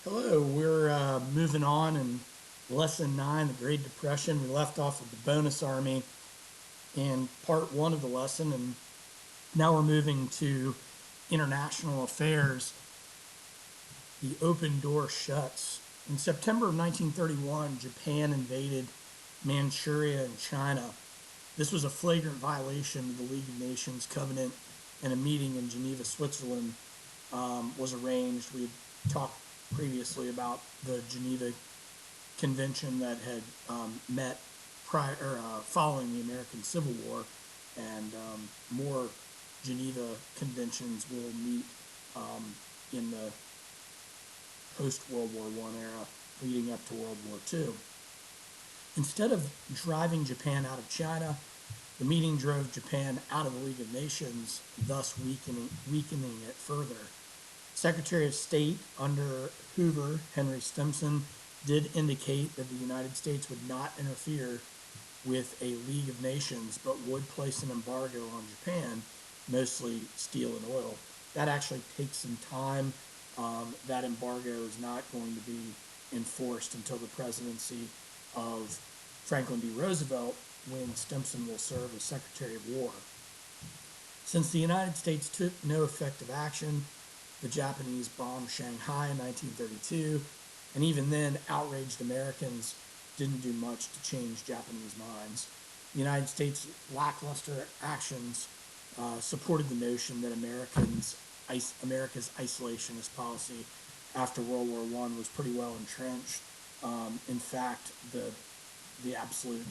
Hello, we're moving on in lesson 9, the Great Depression. We left off with the bonus army in part 1 of the lesson, and now we're moving to international affairs. The open door shuts. In September of 1931, Japan invaded Manchuria and China. This was a flagrant violation of the League of Nations covenant, and a meeting in Geneva, Switzerland was arranged. We had talked previously about the Geneva Convention that had met following the American Civil War, and more Geneva conventions will meet in the post-World War I era leading up to World War II. Instead of driving Japan out of China, the meeting drove Japan out of the League of Nations, thus weakening it further. Secretary of State under Hoover, Henry Stimson, did indicate that the United States would not interfere with a League of Nations, but would place an embargo on Japan, mostly steel and oil. That actually takes some time. That embargo is not going to be enforced until the presidency of Franklin D. Roosevelt, when Stimson will serve as Secretary of War. Since the United States took no effective action, the Japanese bombed Shanghai in 1932, and even then, outraged Americans didn't do much to change Japanese minds. The United States' lackluster actions supported the notion that America's isolationist policy after World War I was pretty well entrenched. In fact, the absolute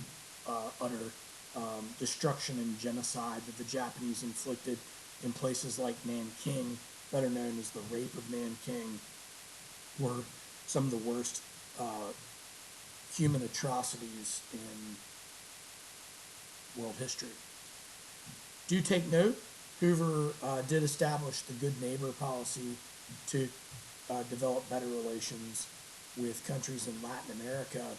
utter destruction and genocide that the Japanese inflicted in places like Nanking, better known as the Rape of Nanking, were some of the worst human atrocities in world history. Do take note, Hoover did establish the good neighbor policy to develop better relations with countries in Latin America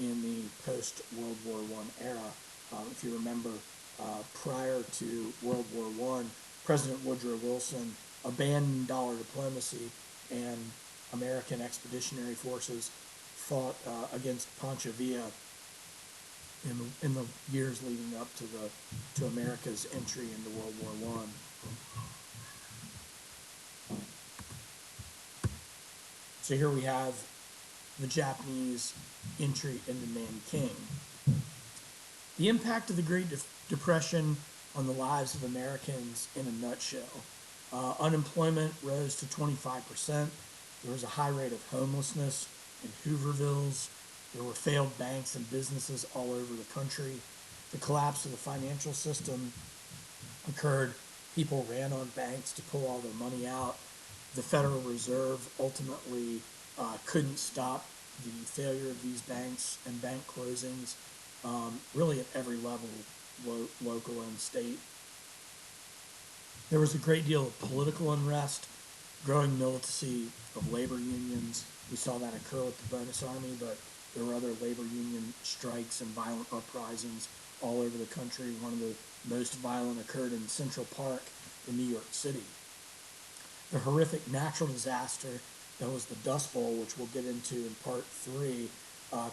in the post-World War I era. If you remember, prior to World War I, President Woodrow Wilson abandoned dollar diplomacy, and American expeditionary forces fought against Pancho Villa in the years leading up to America's entry into World War I. So here we have the Japanese entry into Nanking. The impact of the Great Depression on the lives of Americans in a nutshell. Unemployment rose to 25%. There was a high rate of homelessness in Hoovervilles. There were failed banks and businesses all over the country. The collapse of the financial system occurred. People ran on banks to pull all their money out. The Federal Reserve ultimately couldn't stop the failure of these banks and bank closings, really at every level, local and state. There was a great deal of political unrest, growing militancy of labor unions. We saw that occur with the Bonus Army, but there were other labor union strikes and violent uprisings all over the country. One of the most violent occurred in Central Park in New York City. The horrific natural disaster that was the Dust Bowl, which we'll get into in part 3,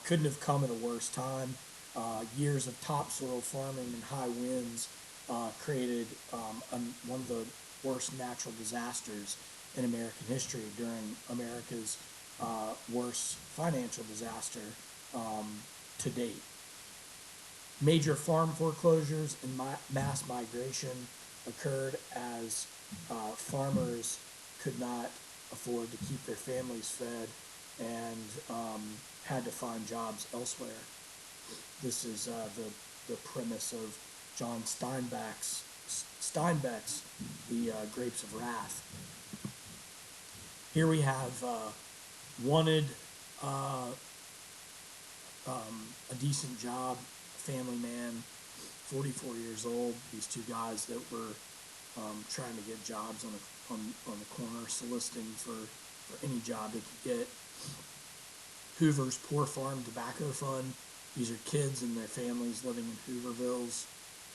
couldn't have come at a worse time. Years of topsoil farming and high winds created one of the worst natural disasters in American history during America's worst financial disaster to date. Major farm foreclosures and mass migration occurred as farmers could not afford to keep their families fed and had to find jobs elsewhere. This is the premise of John Steinbeck's The Grapes of Wrath. Here we have wanted a decent job, a family man, 44 years old. These two guys that were trying to get jobs on the corner, soliciting for any job they could get. Hoover's Poor Farm Tobacco Fund. These are kids and their families living in Hoovervilles.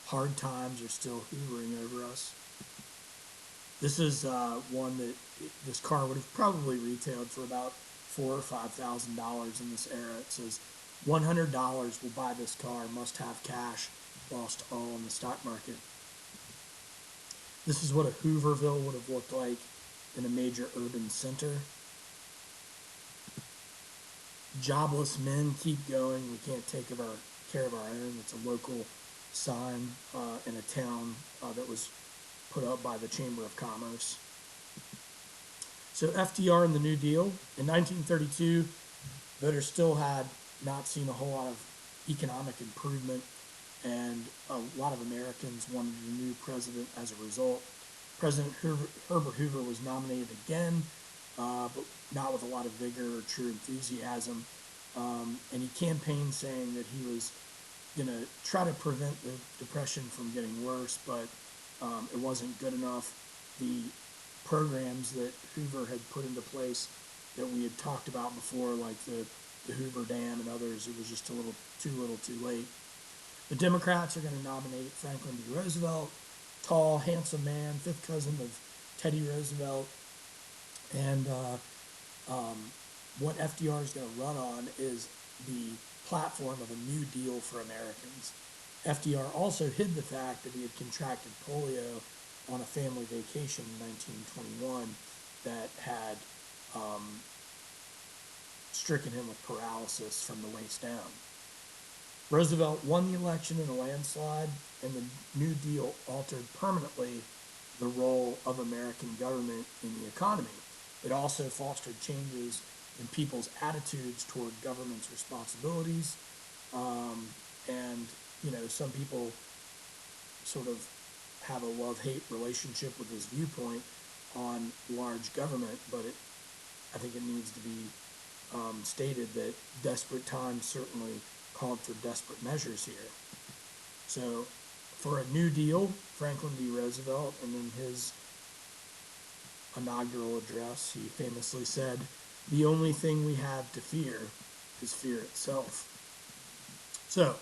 Hard times are still hoovering over us. This is one that this car would have probably retailed for about $4,000 or $5,000 in this era. It says $100 will buy this car, must have cash, lost all in the stock market. This is what a Hooverville would have looked like in a major urban center. Jobless men keep going. We can't take care of our own. It's a local sign in a town that was put up by the Chamber of Commerce. So FDR and the New Deal. In 1932, voters still had not seen a whole lot of economic improvement, and a lot of Americans wanted a new president as a result. President Herbert Hoover was nominated again, but not with a lot of vigor or true enthusiasm. And he campaigned saying that he was going to try to prevent the Depression from getting worse, but it wasn't good enough. The programs that Hoover had put into place that we had talked about before, like the Hoover Dam and others, it was just a little too late. The Democrats are going to nominate Franklin D. Roosevelt, tall, handsome man, fifth cousin of Teddy Roosevelt. And what FDR is going to run on is the platform of a New Deal for Americans. FDR also hid the fact that he had contracted polio on a family vacation in 1921 that had stricken him with paralysis from the waist down. Roosevelt won the election in a landslide, and the New Deal altered permanently the role of American government in the economy. It also fostered changes in people's attitudes toward government's responsibilities. And, some people sort of have a love-hate relationship with this viewpoint on large government, but I think it needs to be stated that desperate times certainly called for desperate measures here. So, for a New Deal, Franklin D. Roosevelt, and in his inaugural address, he famously said, "The only thing we have to fear is fear itself." So,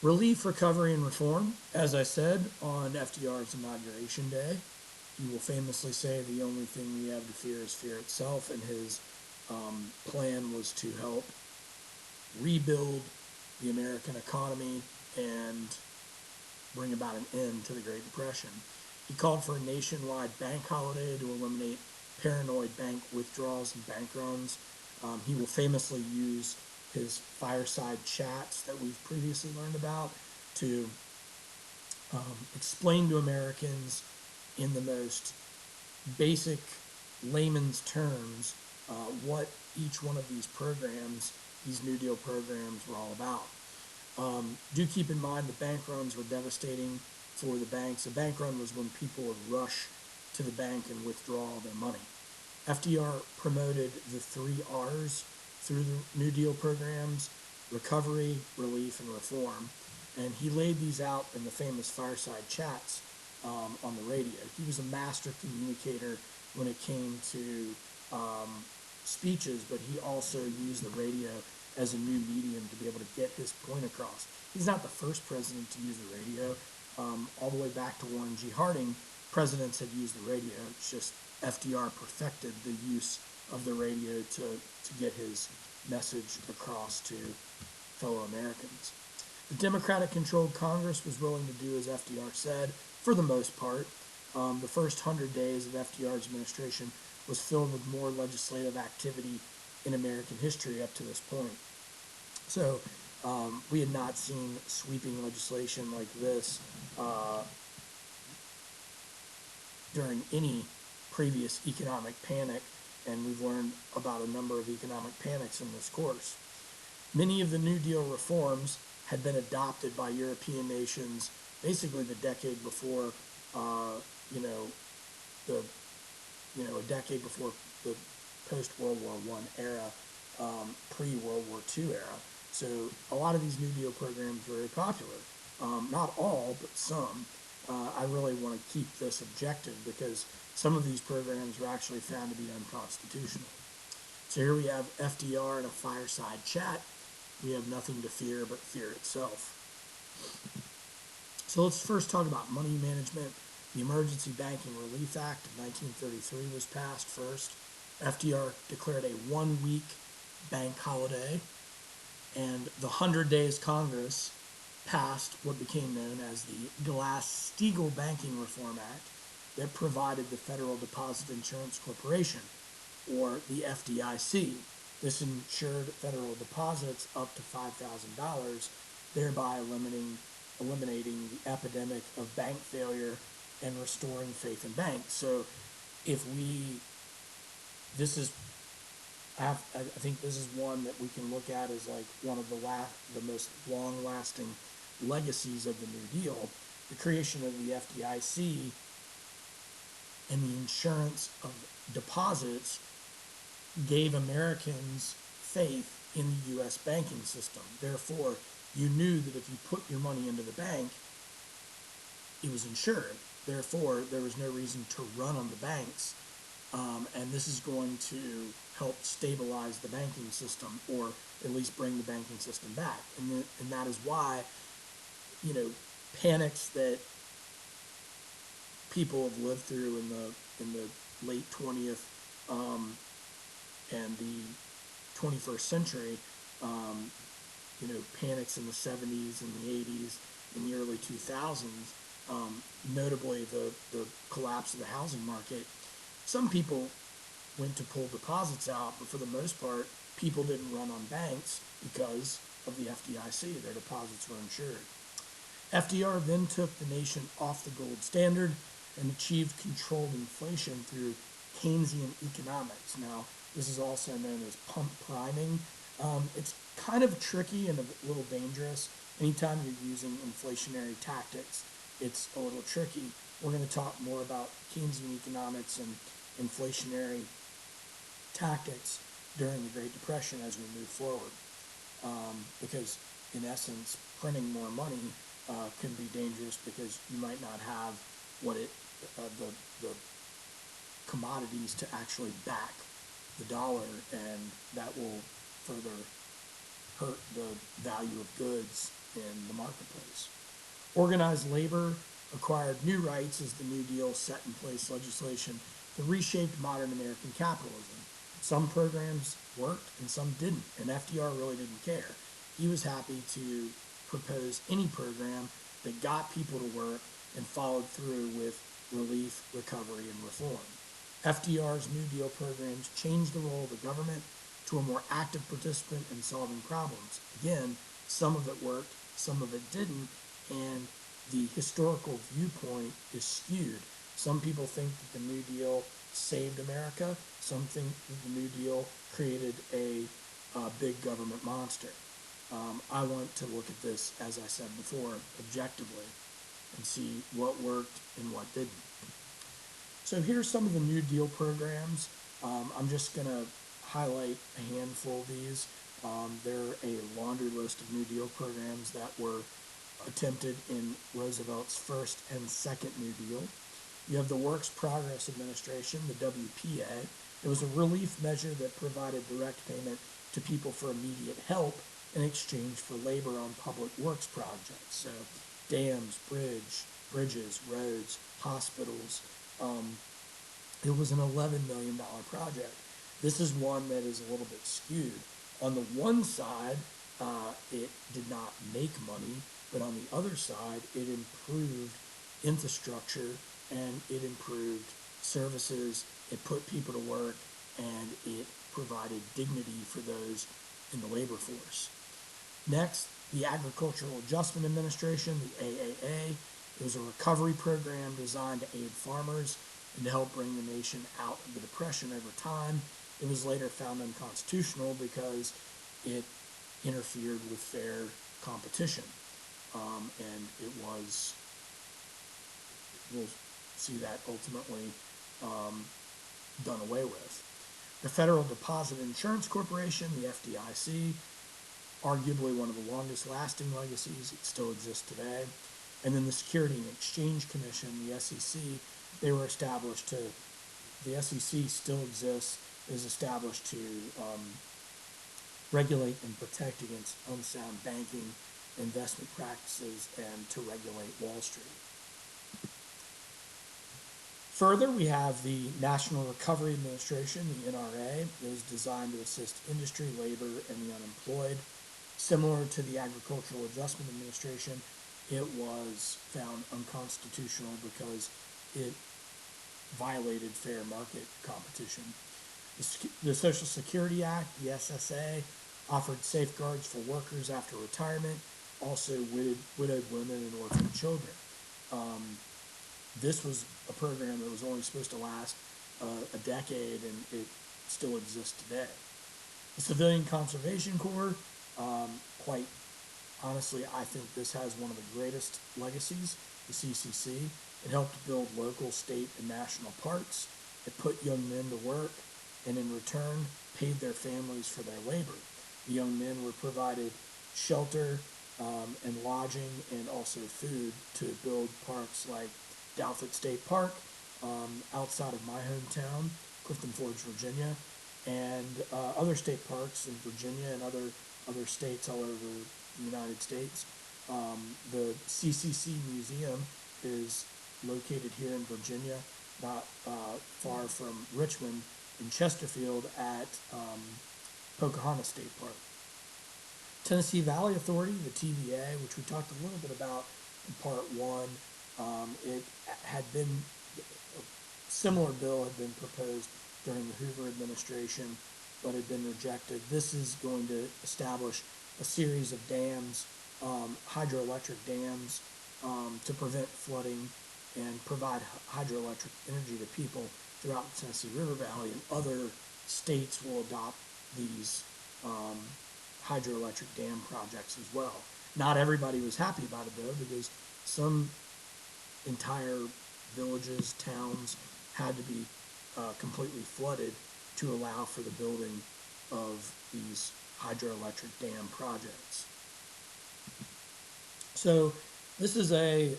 relief, recovery, and reform. As I said, on FDR's inauguration day, he will famously say, "The only thing we have to fear is fear itself," and his plan was to help rebuild the American economy and bring about an end to the Great Depression. He called for a nationwide bank holiday to eliminate paranoid bank withdrawals and bank runs. He will famously use his fireside chats that we've previously learned about to explain to Americans in the most basic layman's terms what each one of these programs, these New Deal programs, were all about. Do keep in mind the bank runs were devastating for the banks. A bank run was when people would rush to the bank and withdraw their money. FDR promoted the 3 R's through the New Deal programs: recovery, relief, and reform. And he laid these out in the famous fireside chats on the radio. He was a master communicator when it came to speeches, but he also used the radio as a new medium to be able to get his point across. He's not the first president to use the radio. All the way back to Warren G. Harding, presidents had used the radio. It's just FDR perfected the use of the radio to get his message across to fellow Americans. The Democratic-controlled Congress was willing to do as FDR said, for the most part. The first 100 days of FDR's administration was filled with more legislative activity in American history up to this point. So we had not seen sweeping legislation like this during any previous economic panic, and we've learned about a number of economic panics in this course. Many of the New Deal reforms had been adopted by European nations basically the decade before, a decade before the post-World War I era, pre-World War II era. So a lot of these New Deal programs were very popular. Not all, but some. I really want to keep this objective because some of these programs were actually found to be unconstitutional. So here we have FDR in a fireside chat. We have nothing to fear but fear itself. So let's first talk about money management. The Emergency Banking Relief Act of 1933 was passed first. FDR declared a 1 week bank holiday, and the 100 Days Congress passed what became known as the Glass-Steagall Banking Reform Act that provided the Federal Deposit Insurance Corporation, or the FDIC. This insured federal deposits up to $5,000, thereby eliminating the epidemic of bank failure and restoring faith in banks. So if we, this is, I think this is one that we can look at as like one of the most long-lasting legacies of the New Deal. The creation of the FDIC and the insurance of deposits gave Americans faith in the U.S. banking system. Therefore, you knew that if you put your money into the bank, it was insured. Therefore, there was no reason to run on the banks. And this is going to help stabilize the banking system, or at least bring the banking system back. And that is why, panics that people have lived through in the late 20th and the 21st century, panics in the 70s and the 80s and the early 2000s, notably the collapse of the housing market. Some people went to pull deposits out, but for the most part, people didn't run on banks because of the FDIC. Their deposits were insured. FDR then took the nation off the gold standard and achieved controlled inflation through Keynesian economics. Now, this is also known as pump priming. It's kind of tricky and a little dangerous. Anytime you're using inflationary tactics, it's a little tricky. We're going to talk more about Keynesian economics and inflationary tactics during the Great Depression as we move forward. Because, in essence, printing more money can be dangerous because you might not have the commodities to actually back the dollar, and that will further hurt the value of goods in the marketplace. Organized labor acquired new rights as the New Deal set in place legislation that reshaped modern American capitalism. Some programs worked and some didn't, and FDR really didn't care. He was happy to propose any program that got people to work and followed through with relief, recovery, and reform. FDR's New Deal programs changed the role of the government to a more active participant in solving problems. Again, some of it worked, some of it didn't, and the historical viewpoint is skewed. Some people think that the New Deal saved America. Some think that the New Deal created a big government monster. I want to look at this, as I said before, objectively and see what worked and what didn't. So here's some of the New Deal programs. I'm just going to highlight a handful of these. There are a laundry list of New Deal programs that were attempted in Roosevelt's first and second New Deal. You have the Works Progress Administration, the WPA. It was a relief measure that provided direct payment to people for immediate help in exchange for labor on public works projects. So dams, bridges, roads, hospitals. It was an $11 million project. This is one that is a little bit skewed. On the one side, it did not make money, but on the other side, it improved infrastructure and it improved services, it put people to work, and it provided dignity for those in the labor force. Next, the Agricultural Adjustment Administration, the AAA. It was a recovery program designed to aid farmers and to help bring the nation out of the Depression over time. It was later found unconstitutional because it interfered with fair competition. And it was, we'll see that ultimately done away with. The Federal Deposit Insurance Corporation, the FDIC, arguably one of the longest lasting legacies. It still exists today. And then the Security and Exchange Commission, the SEC, they were established to, the SEC still exists, is established to regulate and protect against unsound banking, investment practices, and to regulate Wall Street. Further, we have the National Recovery Administration, the NRA, that is designed to assist industry, labor, and the unemployed. Similar to the Agricultural Adjustment Administration, it was found unconstitutional because it violated fair market competition. The Social Security Act, the SSA, offered safeguards for workers after retirement, also widowed women and orphan children. This was a program that was only supposed to last a decade, and it still exists today. The Civilian Conservation Corps, quite honestly, I think this has one of the greatest legacies, the CCC. It helped build local, state, and national parks. It put young men to work, and in return, paid their families for their labor. The young men were provided shelter and lodging, and also food to build parks like Douthit State Park, outside of my hometown, Clifton Forge, Virginia, and other state parks in Virginia and other states all over the United States. The CCC Museum is located here in Virginia, not far from Richmond, in Chesterfield at Pocahontas State Park. Tennessee Valley Authority, the TVA, which we talked a little bit about in part one, it had been, a similar bill had been proposed during the Hoover administration, but had been rejected. This is going to establish a series of dams, hydroelectric dams, to prevent flooding and provide hydroelectric energy to people throughout the Tennessee River Valley, and other states will adopt these hydroelectric dam projects as well. Not everybody was happy about it though, because some entire villages, towns had to be completely flooded to allow for the building of these hydroelectric dam projects. So this is a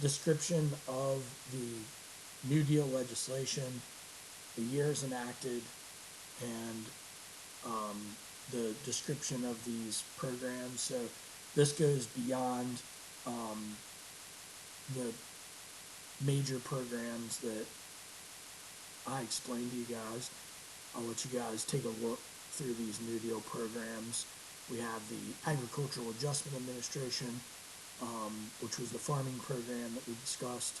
description of the New Deal legislation, the years enacted, and the description of these programs. So this goes beyond the major programs that I explained to you guys. I'll let you guys take a look through these New Deal programs. We have the Agricultural Adjustment Administration, which was the farming program that we discussed,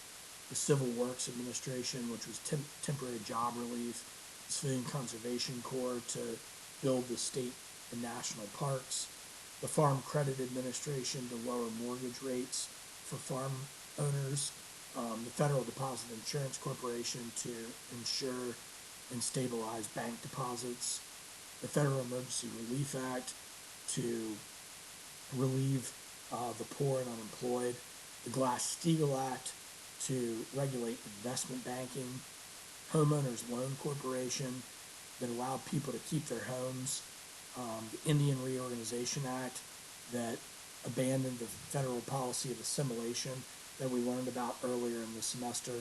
the Civil Works Administration, which was temporary job relief, the Civilian Conservation Corps to build the state and national parks, the Farm Credit Administration to lower mortgage rates for farm owners, the Federal Deposit Insurance Corporation to insure and stabilize bank deposits, the Federal Emergency Relief Act to relieve the poor and unemployed, the Glass-Steagall Act to regulate investment banking, Homeowners Loan Corporation that allowed people to keep their homes, the Indian Reorganization Act that abandoned the federal policy of assimilation that we learned about earlier in the semester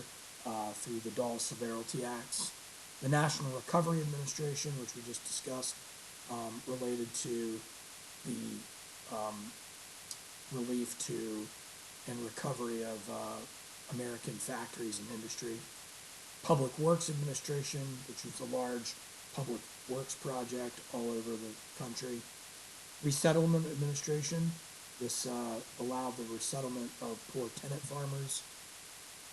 through the Dawes-Severalty Acts, the National Recovery Administration, which we just discussed, related to the relief to and recovery of American factories and industry, Public Works Administration, which was a large public works project all over the country, Resettlement Administration. This allowed the resettlement of poor tenant farmers.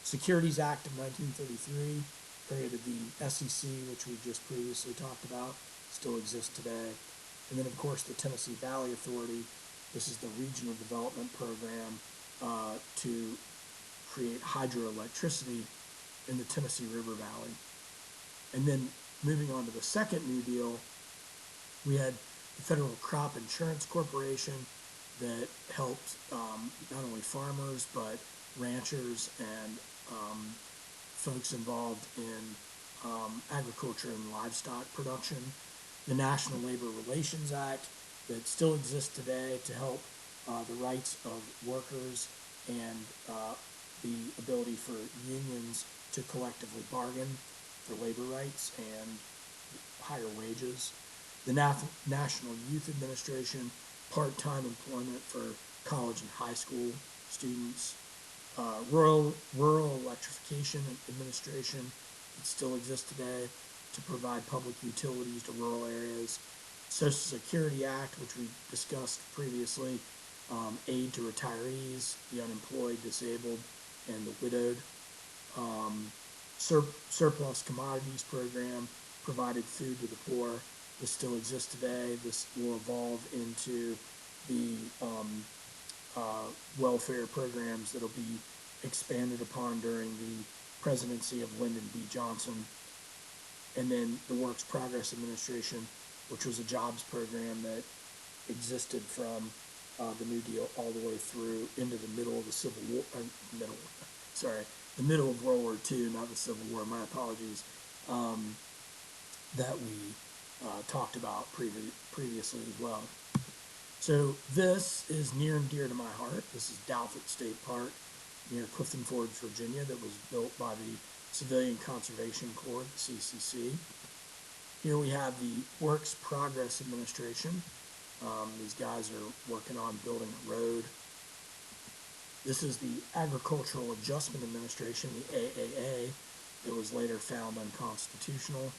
Securities Act of 1933 created the SEC, which we just previously talked about, still exists today. And then, of course, the Tennessee Valley Authority. This is the regional development program to create hydroelectricity in the Tennessee River Valley. And then moving on to the second New Deal, we had the Federal Crop Insurance Corporation that helped not only farmers but ranchers and folks involved in agriculture and livestock production. The National Labor Relations Act that still exists today to help the rights of workers and the ability for unions to collectively bargain for labor rights and higher wages. The National Youth Administration, part-time employment for college and high school students. Rural Electrification Administration that still exists today to provide public utilities to rural areas. Social Security Act, which we discussed previously, aid to retirees, the unemployed, disabled, and the widowed. Surplus Commodities Program provided food to the poor. This still exists today. This will evolve into the welfare programs that'll be expanded upon during the presidency of Lyndon B. Johnson. And then the Works Progress Administration, which was a jobs program that existed from the New Deal all the way through into the middle of the Civil War, the middle of World War II, not the Civil War, my apologies, that we talked about previously as well. So this is near and dear to my heart. This is Douthit State Park near Clifton Forge, Virginia, that was built by the Civilian Conservation Corps, the CCC. Here we have the Works Progress Administration. These guys are working on building a road. This is the Agricultural Adjustment Administration, the AAA, that was later found unconstitutional.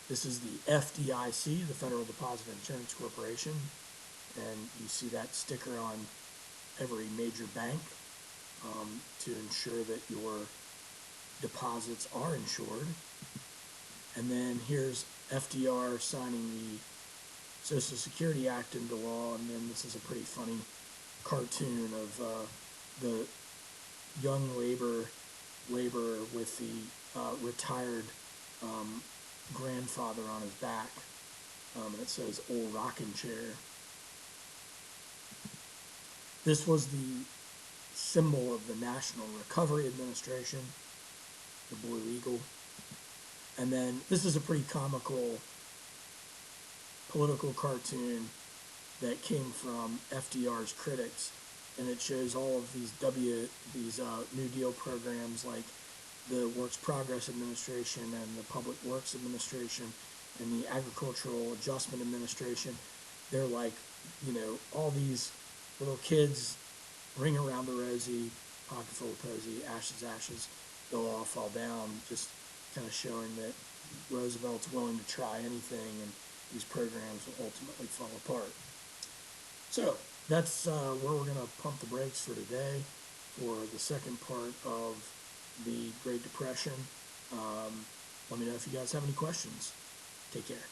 This is the FDIC, the Federal Deposit Insurance Corporation, and you see that sticker on every major bank to ensure that your deposits are insured. And then here's FDR signing the Social Security Act into law, and then this is a pretty funny cartoon of the young laborer with the retired grandfather on his back, and it says "Old Rocking Chair." This was the symbol of the National Recovery Administration, the Blue Eagle. And then this is a pretty comical political cartoon that came from FDR's critics, and it shows all of these New Deal programs like the Works Progress Administration and the Public Works Administration and the Agricultural Adjustment Administration. They're like, all these little kids, ring around the rosy, pocket full of posy, ashes, ashes, they'll all fall down, just kind of showing that Roosevelt's willing to try anything and these programs will ultimately fall apart. So that's where we're going to pump the brakes for today for the second part of the Great Depression. Let me know if you guys have any questions. Take care.